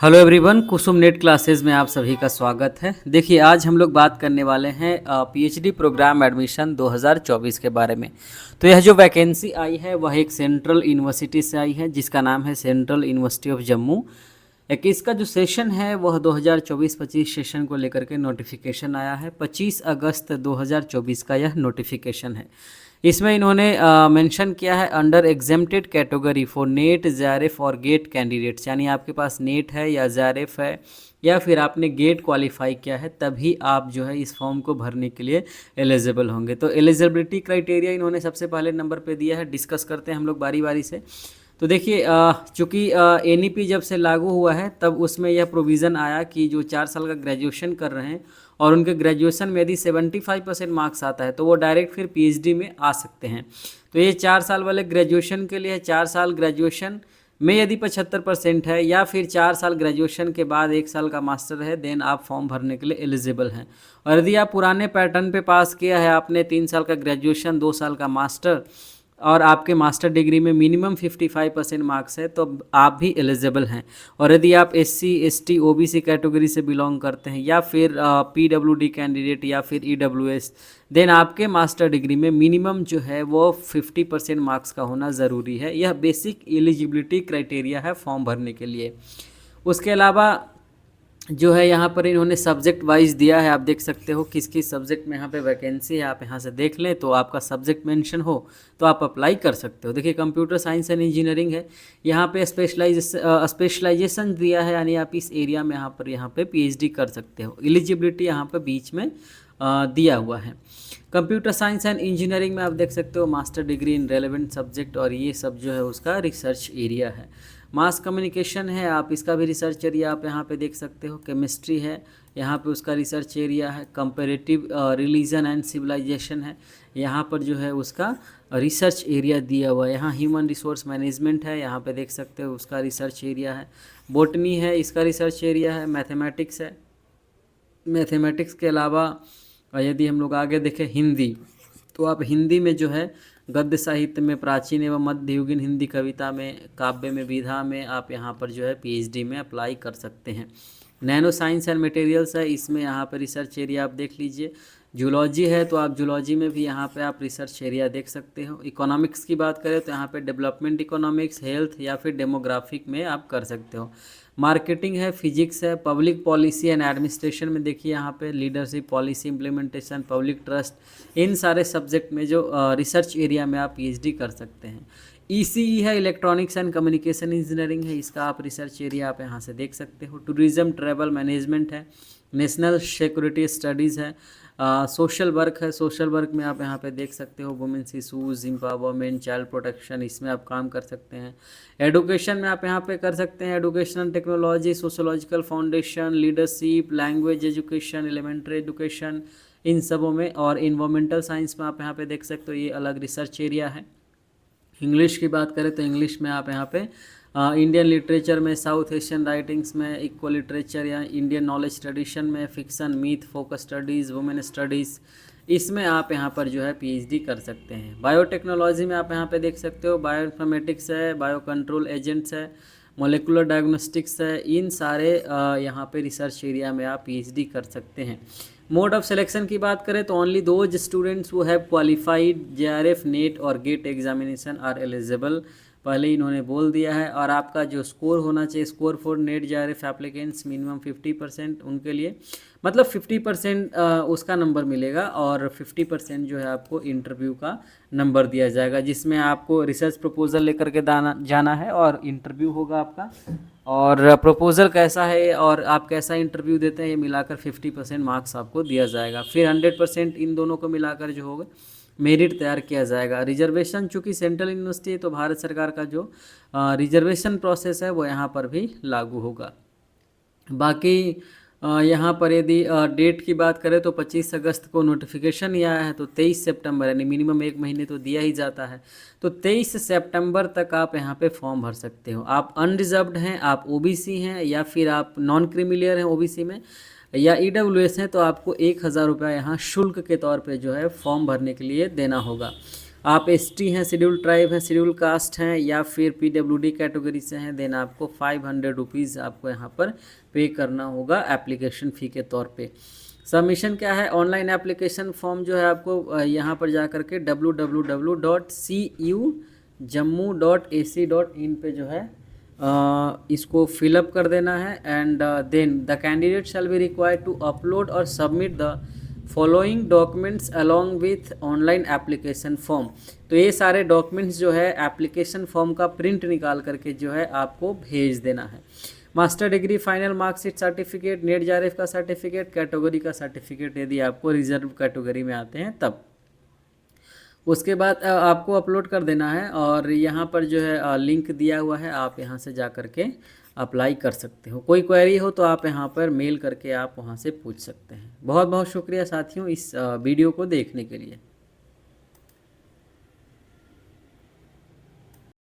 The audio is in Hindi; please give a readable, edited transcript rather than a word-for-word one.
हेलो एवरीवन, कुसुम नेट क्लासेस में आप सभी का स्वागत है। देखिए, आज हम लोग बात करने वाले हैं पीएचडी प्रोग्राम एडमिशन 2024 के बारे में। तो यह जो वैकेंसी आई है वह एक सेंट्रल यूनिवर्सिटी से आई है जिसका नाम है सेंट्रल यूनिवर्सिटी ऑफ जम्मू। एक इसका जो सेशन है वह 2024-25 सेशन को लेकर के नोटिफिकेशन आया है। 25 अगस्त 2024 का यह नोटिफिकेशन है। इसमें इन्होंने मेंशन किया है under exempted category for net JRF और गेट कैंडिडेट्स, यानी आपके पास नेट है या जेआरएफ है या फिर आपने गेट क्वालिफाई किया है तभी आप जो है इस फॉर्म को भरने के लिए एलिजिबल होंगे। तो एलिजिबिलिटी क्राइटेरिया इन्होंने सबसे पहले नंबर पे दिया है। डिस्कस करते हैं हम लोग बारी बारी से। तो देखिए, चूँकि एनईपी जब से लागू हुआ है तब उसमें यह प्रोविज़न आया कि जो 4 साल का ग्रेजुएशन कर रहे हैं और उनके ग्रेजुएशन में यदि 75% मार्क्स आता है तो वो डायरेक्ट फिर पीएचडी में आ सकते हैं। तो ये 4 साल वाले ग्रेजुएशन के लिए 4 साल ग्रेजुएशन में यदि 75% है या फिर 4 साल ग्रेजुएशन के बाद 1 साल का मास्टर है, देन आप फॉर्म भरने के लिए एलिजिबल हैं। और यदि आप पुराने पैटर्न पे पास किया है, आपने 3 साल का ग्रेजुएशन 2 साल का मास्टर और आपके मास्टर डिग्री में मिनिमम 55% मार्क्स है तो आप भी एलिजिबल हैं। और यदि आप एससी, एसटी, ओबीसी कैटेगरी से बिलोंग करते हैं या फिर पीडब्ल्यूडी कैंडिडेट या फिर ईडब्ल्यूएस, देन आपके मास्टर डिग्री में मिनिमम जो है वो 50% मार्क्स का होना ज़रूरी है। यह बेसिक एलिजिबिलिटी क्राइटेरिया है फॉर्म भरने के लिए। उसके अलावा जो है यहाँ पर इन्होंने सब्जेक्ट वाइज दिया है। आप देख सकते हो किस किस सब्जेक्ट में यहाँ पे वैकेंसी है। आप यहाँ से देख लें तो आपका सब्जेक्ट मेंशन हो तो आप अप्लाई कर सकते हो। देखिए, कंप्यूटर साइंस एंड इंजीनियरिंग है, यहाँ पे स्पेशलाइजेशन दिया है, यानी आप इस एरिया में यहाँ पे पीएचडी कर सकते हो। एलिजिबिलिटी यहाँ पे बीच में दिया हुआ है। कंप्यूटर साइंस एंड इंजीनियरिंग में आप देख सकते हो master degree in relevant subject, और ये सब जो है उसका रिसर्च एरिया है। मास कम्युनिकेशन है, आप इसका भी रिसर्च एरिया आप यहाँ पे देख सकते हो। केमिस्ट्री है, यहाँ पे उसका रिसर्च एरिया है। कंपैरेटिव रिलीजन एंड सिविलाइजेशन है, यहाँ पर जो है उसका रिसर्च एरिया दिया हुआ है। यहाँ ह्यूमन रिसोर्स मैनेजमेंट है, यहाँ पे देख सकते हो उसका रिसर्च एरिया है। बोटनी है, इसका रिसर्च एरिया है। मैथमेटिक्स है, मैथमेटिक्स के अलावा यदि हम लोग आगे देखें हिंदी, तो आप हिंदी में जो है गद्य साहित्य में, प्राचीन एवं मध्ययुगीन हिंदी कविता में, काव्य में, विधा में आप यहाँ पर जो है पीएचडी में अप्लाई कर सकते हैं। नैनो साइंस एंड मटेरियल्स है, इसमें यहाँ पर रिसर्च एरिया आप देख लीजिए। जूलॉजी है तो आप जूलॉजी में भी यहाँ पे आप रिसर्च एरिया देख सकते हो। इकोनॉमिक्स की बात करें तो यहाँ पे डेवलपमेंट इकोनॉमिक्स, हेल्थ या फिर डेमोग्राफिक में आप कर सकते हो। मार्केटिंग है, फिजिक्स है। पब्लिक पॉलिसी एंड एडमिनिस्ट्रेशन में देखिए यहाँ पे leadership, policy implementation, public trust, इन सारे सब्जेक्ट में जो रिसर्च एरिया में आप पीएचडी कर सकते हैं। ईसीई है, इलेक्ट्रॉनिक्स एंड कम्युनिकेशन इंजीनियरिंग है, इसका आप रिसर्च एरिया आप यहाँ से देख सकते हो। टूरिज्म ट्रैवल मैनेजमेंट है। नेशनल सिक्योरिटी स्टडीज़ है। सोशल वर्क है, सोशल वर्क में आप यहाँ पे देख सकते हो women's issues, empowerment, child protection, इसमें आप काम कर सकते हैं। एडुकेशन में आप यहाँ पे कर सकते हैं education technology, sociological foundation, leadership, language education, elementary education, इन सबों में। और इन्वायरमेंटल साइंस में आप यहाँ पे देख सकते हो, ये अलग रिसर्च एरिया है। इंग्लिश की बात करें तो इंग्लिश में आप यहाँ पे इंडियन लिटरेचर में, साउथ एशियन राइटिंग्स में, इक्वल लिटरेचर या इंडियन नॉलेज ट्रेडिशन में, fiction, myth, focus studies, women studies, इसमें आप यहाँ पर जो है पीएचडी कर सकते हैं। बायोटेक्नोलॉजी में आप यहाँ पे देख सकते हो बायो इन्फॉर्मेटिक्स है, बायो कंट्रोल एजेंट्स है, मोलिकुलर डायग्नोस्टिक्स है, इन सारे यहाँ पे रिसर्च एरिया में आप पीएचडी कर सकते हैं। मोड ऑफ सिलेक्शन की बात करें तो only those students who have qualified JRF, net और गेट एग्जामिनेशन आर एलिजिबल, पहले इन्होंने बोल दिया है। और आपका जो स्कोर होना चाहिए, score for net JRF applicants minimum 50% उनके लिए, मतलब 50% उसका नंबर मिलेगा और 50% जो है आपको इंटरव्यू का नंबर दिया जाएगा, जिसमें आपको रिसर्च प्रपोजल लेकर के जाना है और इंटरव्यू होगा आपका। और प्रपोजल कैसा है और आप कैसा इंटरव्यू देते हैं, ये मिलाकर 50% मार्क्स आपको दिया जाएगा। फिर 100% इन दोनों को मिलाकर जो होगा मेरिट तैयार किया जाएगा। रिजर्वेशन, चूँकि सेंट्रल यूनिवर्सिटी है तो भारत सरकार का जो रिजर्वेशन प्रोसेस है वो यहाँ पर भी लागू होगा। बाकी यहाँ पर यदि डेट की बात करें तो 25 अगस्त को नोटिफिकेशन ही आया है, तो 23 सितंबर, यानी मिनिमम 1 महीने तो दिया ही जाता है, तो 23 सितंबर तक आप यहाँ पे फॉर्म भर सकते हो। आप अनरिजर्व्ड हैं, आप ओबीसी हैं या फिर आप नॉन क्रीमिलियर हैं ओबीसी में, या ईडब्ल्यूएस हैं, तो आपको 1000 रुपया यहाँ शुल्क के तौर पे जो है फॉर्म भरने के लिए देना होगा। आप एसटी हैं, शेड्यूल ट्राइब हैं, शेड्यूल कास्ट हैं या फिर पीडब्ल्यूडी कैटेगरी से हैं, देन आपको 500 रुपीज़ आपको यहाँ पर पे करना होगा एप्लीकेशन फ़ी के तौर पे। सबमिशन क्या है, ऑनलाइन एप्लीकेशन फॉर्म जो है आपको यहाँ पर जा कर के www.cujammu.ac.in पे जो है इसको फिलअप कर देना है। And then the candidate shall be required to upload और submit the following documents along with online application form. तो ये सारे डॉक्यूमेंट्स जो है एप्लीकेशन फॉर्म का प्रिंट निकाल करके जो है आपको भेज देना है। Master degree, final marksheet, certificate, NET JRF का सर्टिफिकेट, कैटेगरी का सर्टिफिकेट यदि आपको रिजर्व कैटेगरी में आते हैं तब। उसके बाद आपको अपलोड कर देना है और यहाँ पर जो है लिंक दिया हुआ है, आप यहाँ से जा कर के अप्लाई कर सकते हो। कोई क्वेरी हो तो आप यहाँ पर मेल करके आप वहाँ से पूछ सकते हैं। बहुत बहुत शुक्रिया साथियों इस वीडियो को देखने के लिए।